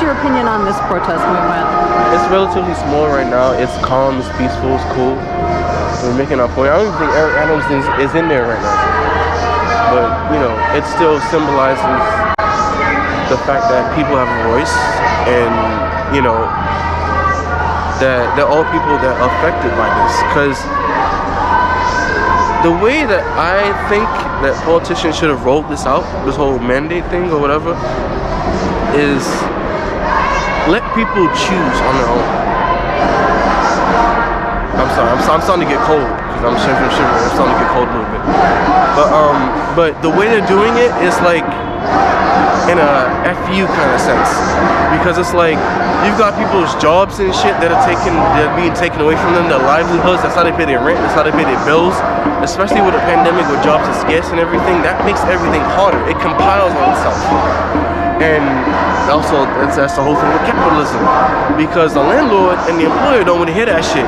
your opinion on this protest movement? It's relatively small right now. It's calm, it's peaceful, it's cool. We're making our point. I don't even think Eric Adams is in there right now. But, you know, it still symbolizes the fact that people have a voice and, you know, that they're all people that are affected by this. Because the way that I think that politicians should have rolled this out, this whole mandate thing or whatever, is let people choose on their own. I'm sorry, I'm starting to get cold because I'm shivering. I'm starting to get cold a little bit. But the way they're doing it is like in a FU kind of sense, because it's like you've got people's jobs and shit that are being taken away from them, their livelihoods. That's how they pay their rent. That's how they pay their bills. Especially with a pandemic, where jobs are scarce and everything, that makes everything harder. It compiles on itself. And also, that's the whole thing with capitalism, because the landlord and the employer don't want to hear that shit.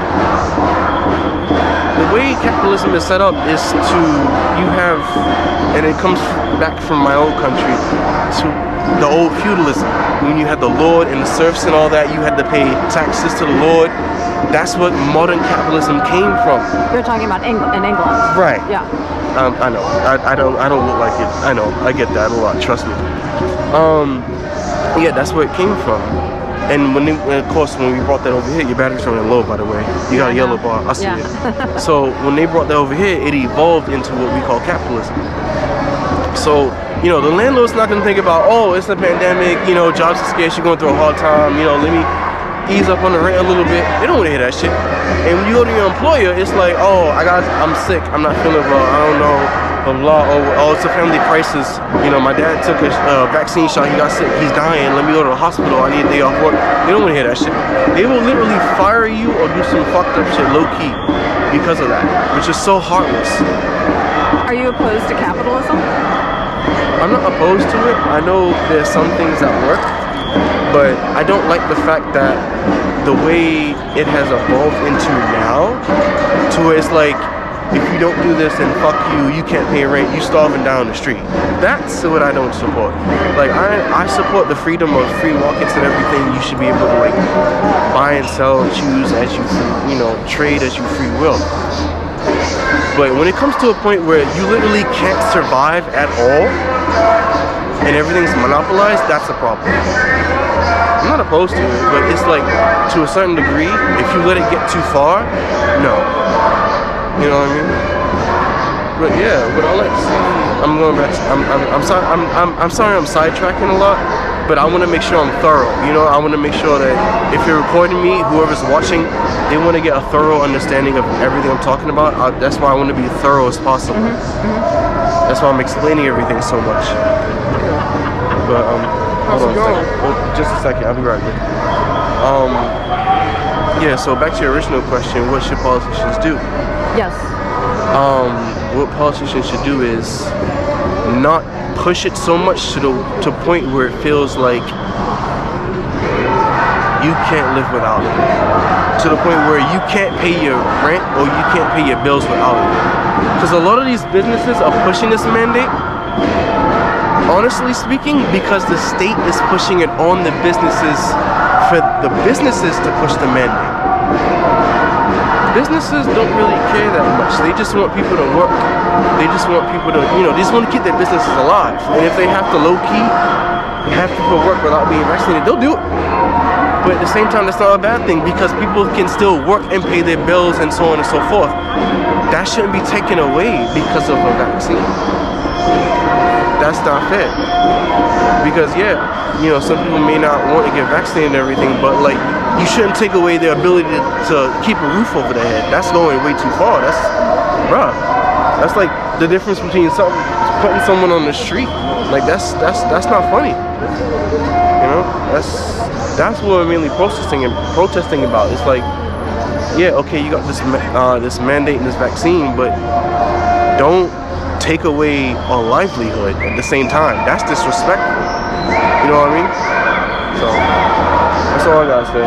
The way capitalism is set up is you have, and it comes back from my old country, to the old feudalism. When you had the lord and the serfs and all that, you had to pay taxes to the lord. That's what modern capitalism came from. You're talking about in England. Right. Yeah. I know. I don't look like it. I know. I get that a lot. Trust me. Yeah, that's where it came from. And of course, when we brought that over here, your battery's running low, by the way. You got a yellow bar. I see it. So when they brought that over here, it evolved into what we call capitalism. So, you know, the landlord's not going to think about, oh, it's a pandemic, you know, jobs are scarce, you're going through a hard time, you know, let me ease up on the rent a little bit. They don't want to hear that shit. And when you go to your employer, it's like, oh, I'm sick, I'm not feeling well, I don't know, blah, blah, oh, it's a family crisis. You know, my dad took a vaccine shot, he got sick, he's dying, let me go to the hospital, I need a day off work. They don't want to hear that shit. They will literally fire you or do some fucked up shit low-key because of that, which is so heartless. Are you opposed to capitalism? I'm not opposed to it. I know there's some things that work, but I don't like the fact that the way it has evolved into now, to where it's like, if you don't do this, then fuck you, you can't pay rent, you starving down the street. That's what I don't support. Like, I support the freedom of free markets and everything. You should be able to, like, buy and sell and choose as you, you know, trade as you free will. But when it comes to a point where you literally can't survive at all, and everything's monopolized, that's a problem. I'm not opposed to it, but it's like, to a certain degree, if you let it get too far, no. You know what I mean? But yeah, what I like to see, I'm going back to, I'm sorry I'm sidetracking a lot, but I want to make sure I'm thorough. You know, I want to make sure that if you're recording me, whoever's watching, they want to get a thorough understanding of everything I'm talking about. That's why I want to be thorough as possible. That's why I'm explaining everything so much. But hold on a second. Oh, just a second. I'll be right back. Yeah. So back to your original question: what should politicians do? Yes. What politicians should do is not push it so much to the point where it feels like you can't live without it. To the point where you can't pay your rent or you can't pay your bills without it. Because a lot of these businesses are pushing this mandate, honestly speaking, because the state is pushing it on the businesses for the businesses to push the mandate. Businesses don't really care that much. They just want people to work. They just want people to, you know, they just want to keep their businesses alive. And if they have to low-key have people work without being vaccinated, they'll do it. But at the same time, that's not a bad thing, because people can still work and pay their bills and so on and so forth. That shouldn't be taken away because of a vaccine. That's not fair. Because yeah, you know, some people may not want to get vaccinated and everything, but like, you shouldn't take away their ability to keep a roof over their head. That's going way too far. That's, bruh, that's like the difference between putting someone on the street. Like that's not funny. You know, that's what we're mainly protesting about. It's like, yeah, okay, you got this mandate and this vaccine, but don't take away our livelihood at the same time. That's disrespectful. You know what I mean? So that's all I gotta say.